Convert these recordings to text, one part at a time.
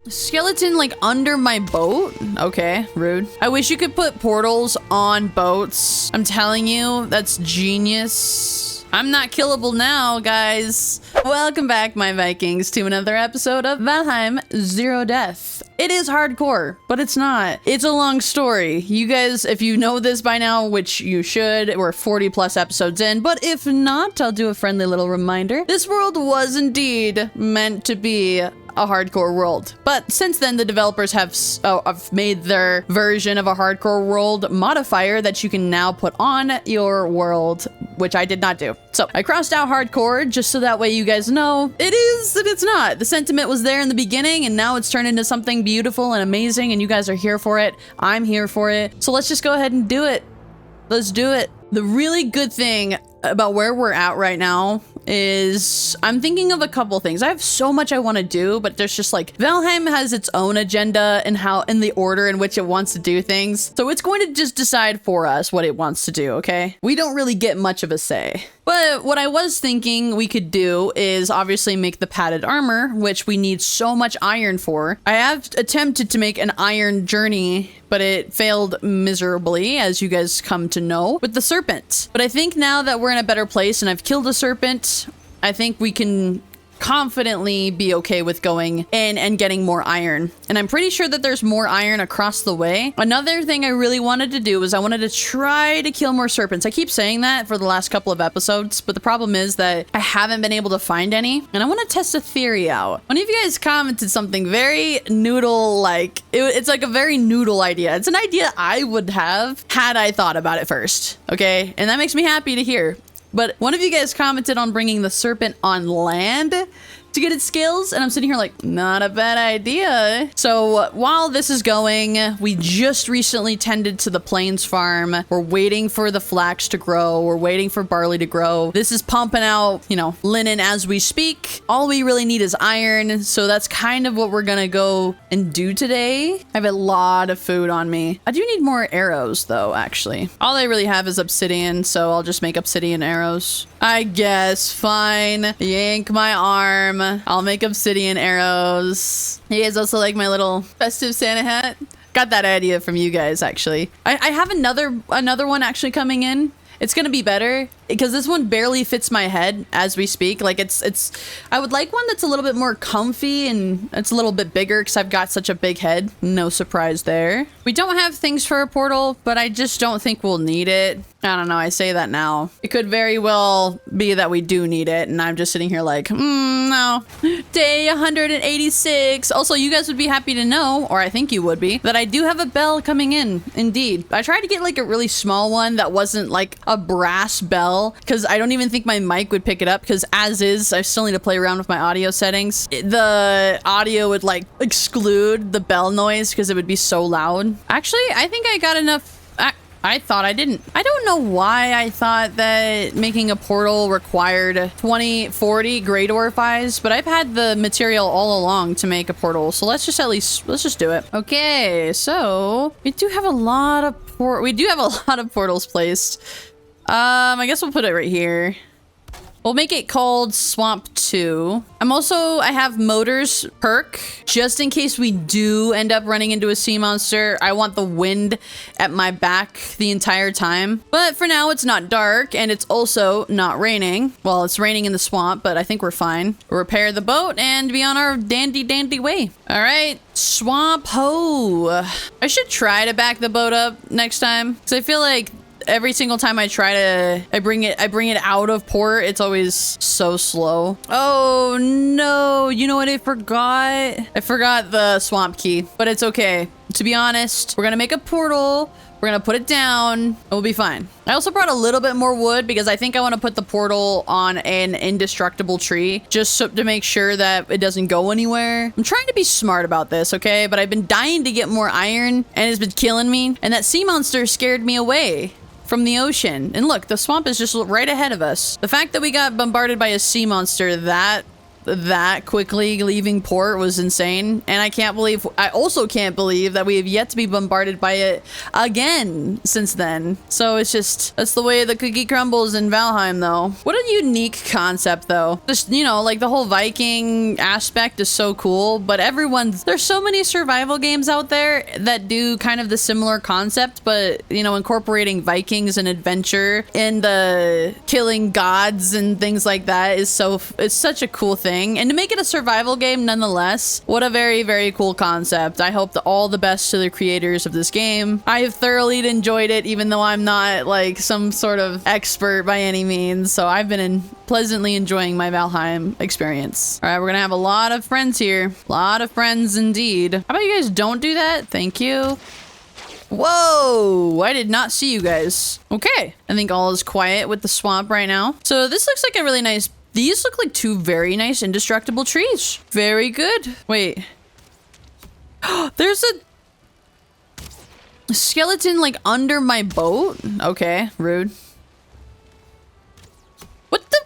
Skeleton like under my boat? Okay, rude. I wish you could put portals on boats. I'm telling you, that's genius. I'm not killable now, guys. Welcome back, my Vikings, to another episode of Valheim Zero Death. It is hardcore, but it's not. It's a long story. You guys, if you know this by now, which you should, we're 40 plus episodes in, but if not, I'll do a friendly little reminder. This world was indeed meant to be a hardcore world, but since then the developers have made their version of a hardcore world modifier that you can now put on your world, which I did not do. So I crossed out hardcore just so that way you guys know it is and it's not. The sentiment was there in the beginning and now it's turned into something beautiful and amazing and you guys are here for it. I'm here for it. So let's just go ahead and do it. Let's do it. The really good thing about where we're at right now is I'm thinking of a couple things. I have so much I want to do, but there's just like Valheim has its own agenda and how in the order in which it wants to do things. So it's going to just decide for us what it wants to do, okay? We don't really get much of a say. But what I was thinking we could do is obviously make the padded armor, which we need so much iron for. I have attempted to make an iron journey, but it failed miserably, as you guys come to know, with the serpent. But I think now that we're in a better place and I've killed a serpent, I think we can confidently be okay with going in and getting more iron. And I'm pretty sure that there's more iron across the way. Another thing I really wanted to do was I wanted to try to kill more serpents. I keep saying that for the last couple of episodes, but the problem is that I haven't been able to find any. And I want to test a theory out. One of you guys commented something very noodle-like. It's like a very noodle idea. It's an idea I would have had I thought about it first. Okay? And that makes me happy to hear. But one of you guys commented on bringing the serpent on land to get its scales, and I'm sitting here like, not a bad idea. So while this is going, we just recently tended to the plains farm. We're waiting for the flax to grow. We're waiting for barley to grow. This is pumping out, you know, linen as we speak. All we really need is iron. So that's kind of what we're gonna go and do today. I have a lot of food on me. I do need more arrows though, actually. All I really have is obsidian, so I'll just make obsidian arrows. I guess, fine. Yank my arm. I'll make obsidian arrows. You guys also like my little festive Santa hat? Got that idea from you guys, actually. I have another one actually coming in. It's gonna be better because this one barely fits my head as we speak. Like I would like one that's a little bit more comfy and it's a little bit bigger because I've got such a big head. No surprise there. We don't have things for a portal, but I just don't think we'll need it. I don't know, I say that now. It could very well be that we do need it and I'm just sitting here like, no. Day 186. Also, you guys would be happy to know, or I think you would be, that I do have a bell coming in, indeed. I tried to get like a really small one that wasn't like a brass bell because I don't even think my mic would pick it up because as is, I still need to play around with my audio settings. The audio would like exclude the bell noise because it would be so loud. Actually, I think I got enough. I thought I didn't. I don't know why I thought that making a portal required 40 great orphies, but I've had the material all along to make a portal. So let's just do it. Okay, so we do have a lot of portals placed. I guess we'll put it right here. We'll make it called Swamp 2. I have Motors perk, just in case we do end up running into a sea monster. I want the wind at my back the entire time. But for now, it's not dark, and it's also not raining. Well, it's raining in the swamp, but I think we're fine. We'll repair the boat and be on our dandy way. All right, Swamp Ho. I should try to back the boat up next time, because I feel like every single time I bring it out of port, it's always so slow. Oh no, you know what I forgot? I forgot the swamp key, but it's okay. To be honest, we're gonna make a portal. We're gonna put it down and we'll be fine. I also brought a little bit more wood because I think I want to put the portal on an indestructible tree just so to make sure that it doesn't go anywhere. I'm trying to be smart about this, okay? But I've been dying to get more iron and it's been killing me. And that sea monster scared me away from the ocean. And look, the swamp is just right ahead of us. The fact that we got bombarded by a sea monster that that quickly leaving port was insane. And I also can't believe that we have yet to be bombarded by it again since then. So it's just, that's the way the cookie crumbles in Valheim though. What a unique concept though. Just, you know, like the whole Viking aspect is so cool, but there's so many survival games out there that do kind of the similar concept, but you know, incorporating Vikings and adventure and the killing gods and things like that is it's such a cool thing. And to make it a survival game nonetheless, what a very, very cool concept. I hope all the best to the creators of this game. I have thoroughly enjoyed it, even though I'm not like some sort of expert by any means. So I've been pleasantly enjoying my Valheim experience. All right, we're gonna have a lot of friends here. A lot of friends indeed. How about you guys don't do that? Thank you. Whoa, I did not see you guys. Okay, I think all is quiet with the swamp right now. So this looks like a really nice, these look like two very nice indestructible trees. Very good. Wait. There's a skeleton like under my boat. Okay, rude. What the?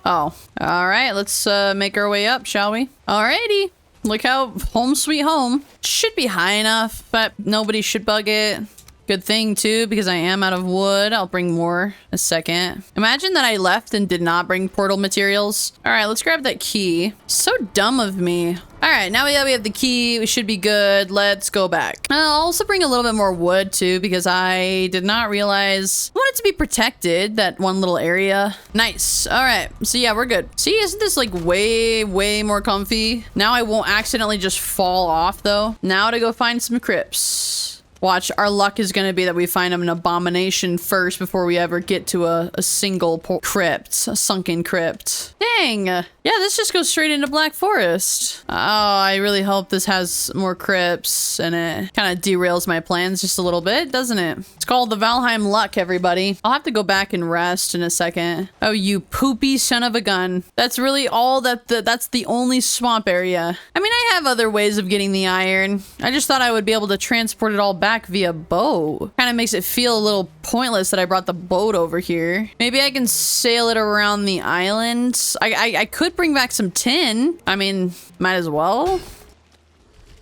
Oh, all right, let's make our way up, shall we? Alrighty. Look how home sweet home. Should be high enough, but nobody should bug it. Good thing too, because I am out of wood. I'll bring more in a second. Imagine that I left and did not bring portal materials. All right, let's grab that key. So dumb of me. All right, now we have the key. We should be good. Let's go back. I'll also bring a little bit more wood too, because I did not realize I wanted to be protected, that one little area. Nice. All right, so yeah, we're good. See, isn't this like way, way more comfy? Now I won't accidentally just fall off though. Now to go find some crypts. Watch, our luck is going to be that we find an abomination first before we ever get to a single crypt, a sunken crypt. Dang. Yeah, this just goes straight into Black Forest. Oh, I really hope this has more crypts, and it kind of derails my plans just a little bit, doesn't it? It's called the Valheim luck, everybody. I'll have to go back and rest in a second. Oh, you poopy son of a gun. That's really all that's the only swamp area. I mean, I have other ways of getting the iron. I just thought I would be able to transport it all back via boat. Kind of makes it feel a little pointless that I brought the boat over here. Maybe I can sail it around the island. I could bring back some tin. I mean, might as well.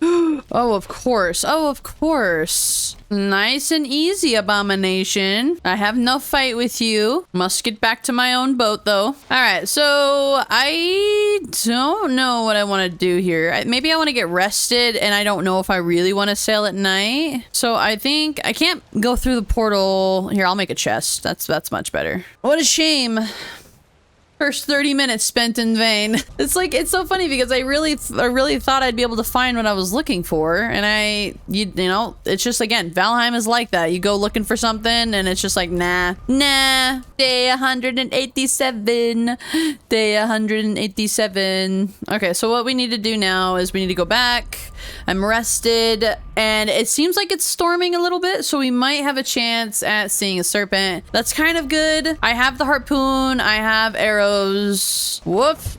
Oh, of course. Oh, of course. Nice and easy, abomination. I have no fight with you. Must get back to my own boat, though. All right, so I don't know what I want to do here. Maybe I want to get rested, and I don't know if I really want to sail at night. So I think I can't go through the portal. Here, I'll make a chest. That's much better. What a shame. First 30 minutes spent in vain. It's like, it's so funny because I really thought I'd be able to find what I was looking for. And you know, it's just, again, Valheim is like that. You go looking for something and it's just like, nah. Day 187. Day 187. Okay, so what we need to do now is we need to go back. I'm rested and it seems like it's storming a little bit, so we might have a chance at seeing a serpent. That's kind of good. I have the harpoon. I have arrows. Whoops.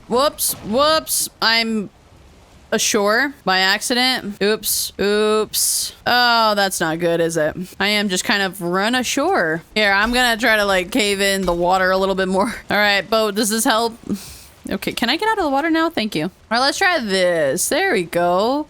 I'm ashore by accident. Oops. Oh, that's not good, is it? I am just kind of run ashore. Here, I'm gonna try to like cave in the water a little bit more. All right, boat, does this help? Okay, can I get out of the water now? Thank you. All right, let's try this. There we go.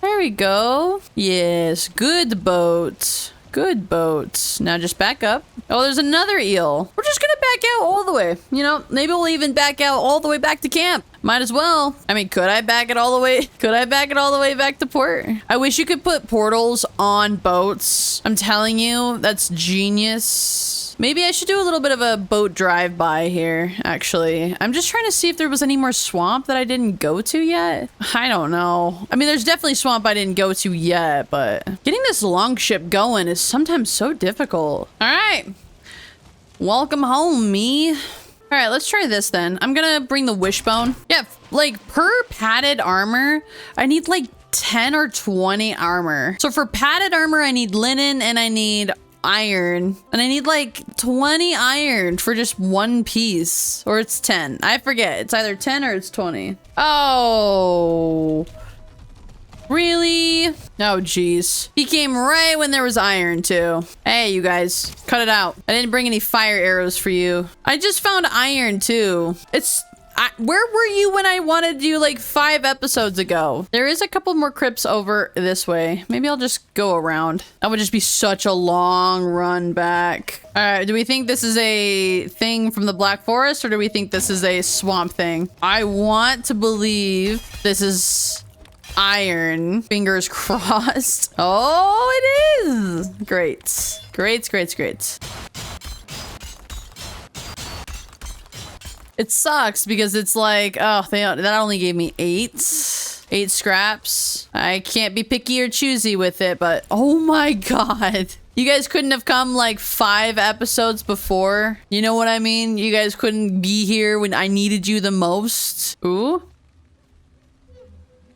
Yes, good boat. Good boat. Now just back up. Oh, there's another eel. We're just gonna back out all the way. You know, maybe we'll even back out all the way back to camp. Might as well. I mean, could I back it all the way? Could I back it all the way back to port? I wish you could put portals on boats. I'm telling you, that's genius. Maybe I should do a little bit of a boat drive-by here, actually. I'm just trying to see if there was any more swamp that I didn't go to yet. I don't know. I mean, there's definitely swamp I didn't go to yet, but getting this longship going is sometimes so difficult. All right. Welcome home, me. All right, let's try this then. I'm gonna bring the wishbone. Yeah, like per padded armor, I need like 10 or 20 armor. So for padded armor, I need linen and I need iron, and I need like 20 iron for just one piece, or it's 10. I forget. It's either 10 or it's 20. Oh, really? Oh, geez. He came right when there was iron too. Hey, you guys, cut it out. I didn't bring any fire arrows for you. I just found iron too. Where were you when I wanted you like 5 episodes ago? There is a couple more crypts over this way. Maybe I'll just go around. That would just be such a long run back. All right, do we think this is a thing from the Black Forest or do we think this is a swamp thing? I want to believe this is iron. Fingers crossed. Oh, it is. Great. Great, great, great. It sucks because it's like, oh, that only gave me 8 scraps. I can't be picky or choosy with it, but oh my God. You guys couldn't have come like 5 episodes before. You know what I mean? You guys couldn't be here when I needed you the most. Ooh.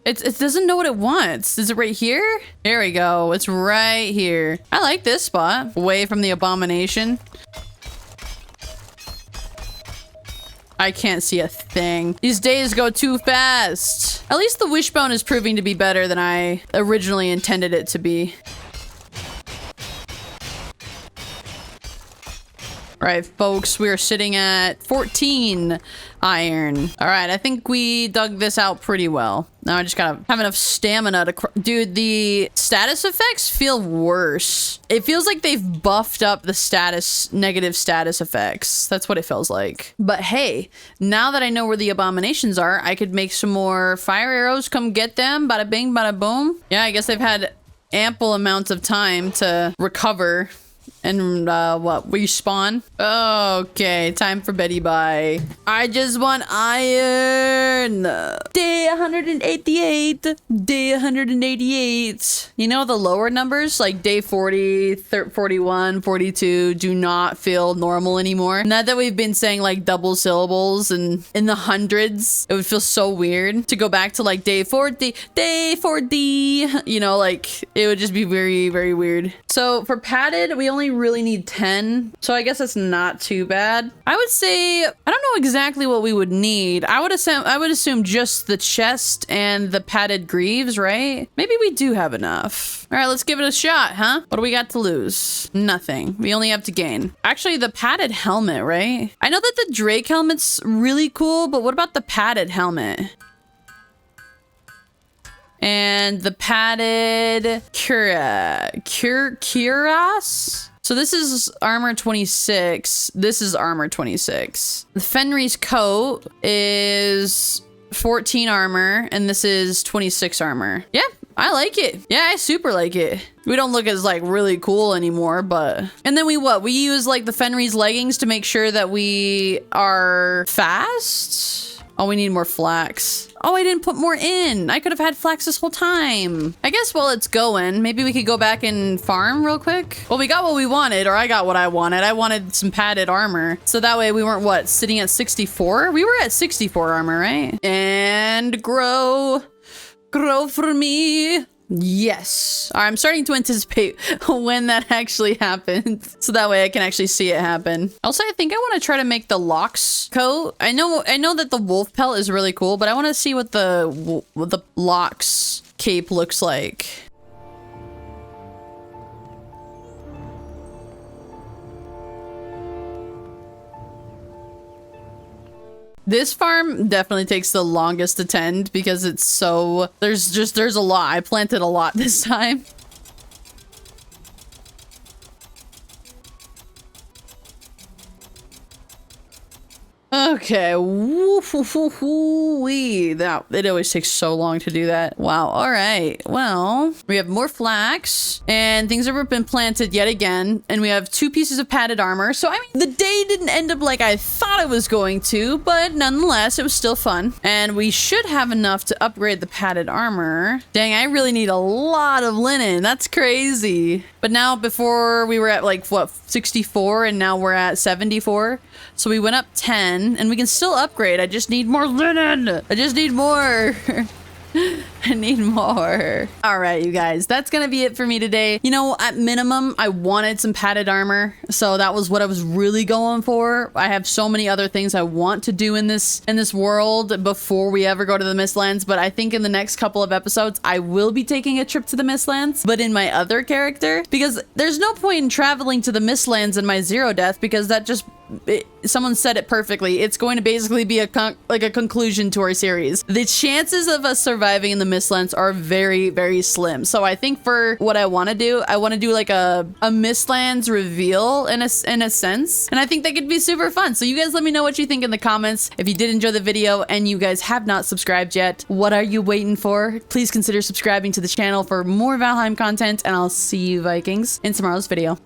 It doesn't know what it wants. Is it right here? There we go. It's right here. I like this spot. Away from the abomination. I can't see a thing. These days go too fast. At least the wishbone is proving to be better than I originally intended it to be. All right, folks, we're sitting at 14 iron. All right, I think we dug this out pretty well. Now I just gotta have enough stamina to... Dude, the status effects feel worse. It feels like they've buffed up the negative status effects. That's what it feels like. But hey, now that I know where the abominations are, I could make some more fire arrows. Come get them. Bada bing, bada boom. Yeah, I guess they've had ample amounts of time to recover. And what, respawn? Okay, time for Betty Bye. I just want iron. Day 188. Day 188. You know, the lower numbers, like day 40, 41, 42, do not feel normal anymore. Not that we've been saying like double syllables and in the hundreds, it would feel so weird to go back to like day 40, you know, like it would just be very, very weird. So for padded, we only really need 10, so I guess that's not too bad. I would say, I don't know exactly what we would need. I would assume just the chest and the padded greaves, right? Maybe we do have enough. All right, let's give it a shot, huh? What do we got to lose? Nothing. We only have to gain. Actually, the padded helmet, right? I know that the Drake helmet's really cool, but what about the padded helmet? And the padded cuirass? So this is armor 26. This is armor 26. The Fenrir's coat is 14 armor, and this is 26 armor. Yeah, I like it. Yeah, I super like it. We don't look as like really cool anymore, but... And then we use like the Fenrir's leggings to make sure that we are fast. Oh, we need more flax. Oh, I didn't put more in. I could have had flax this whole time. I guess while it's going, maybe we could go back and farm real quick. Well, we got what we wanted, or I got what I wanted. I wanted some padded armor. So that way we weren't, what, sitting at 64? We were at 64 armor, right? And grow. Grow for me. Yes. All right, I'm starting to anticipate when that actually happens, so that way I can actually see it happen. Also, I think I want to try to make the Locks coat. I know that the wolf pelt is really cool, but I want to see what the Locks cape looks like. This farm definitely takes the longest to tend because it's so... There's a lot. I planted a lot this time. Okay. It always takes so long to do that. Wow. All right. Well, we have more flax and things have been planted yet again. And we have 2 pieces of padded armor. So, I mean, the day didn't end up like I thought it was going to, but nonetheless, it was still fun. And we should have enough to upgrade the padded armor. Dang, I really need a lot of linen. That's crazy. But now before we were at like, what, 64 and now we're at 74. So we went up 10 and we can still upgrade. I just need more linen. I just need more. I need more. All right, you guys, that's gonna be it for me today. You know, at minimum, I wanted some padded armor, so that was what I was really going for. I have so many other things I want to do in this world before we ever go to the Mistlands, but I think in the next couple of episodes, I will be taking a trip to the Mistlands, but in my other character, because there's no point in traveling to the Mistlands in my Zero Death, because that just someone said it perfectly. It's going to basically be a conclusion to our series. The chances of us surviving in the Mistlands are very, very slim. So I think for what I want to do like a Mistlands reveal in a sense. And I think that could be super fun. So you guys let me know what you think in the comments. If you did enjoy the video and you guys have not subscribed yet, what are you waiting for? Please consider subscribing to the channel for more Valheim content, and I'll see you Vikings in tomorrow's video.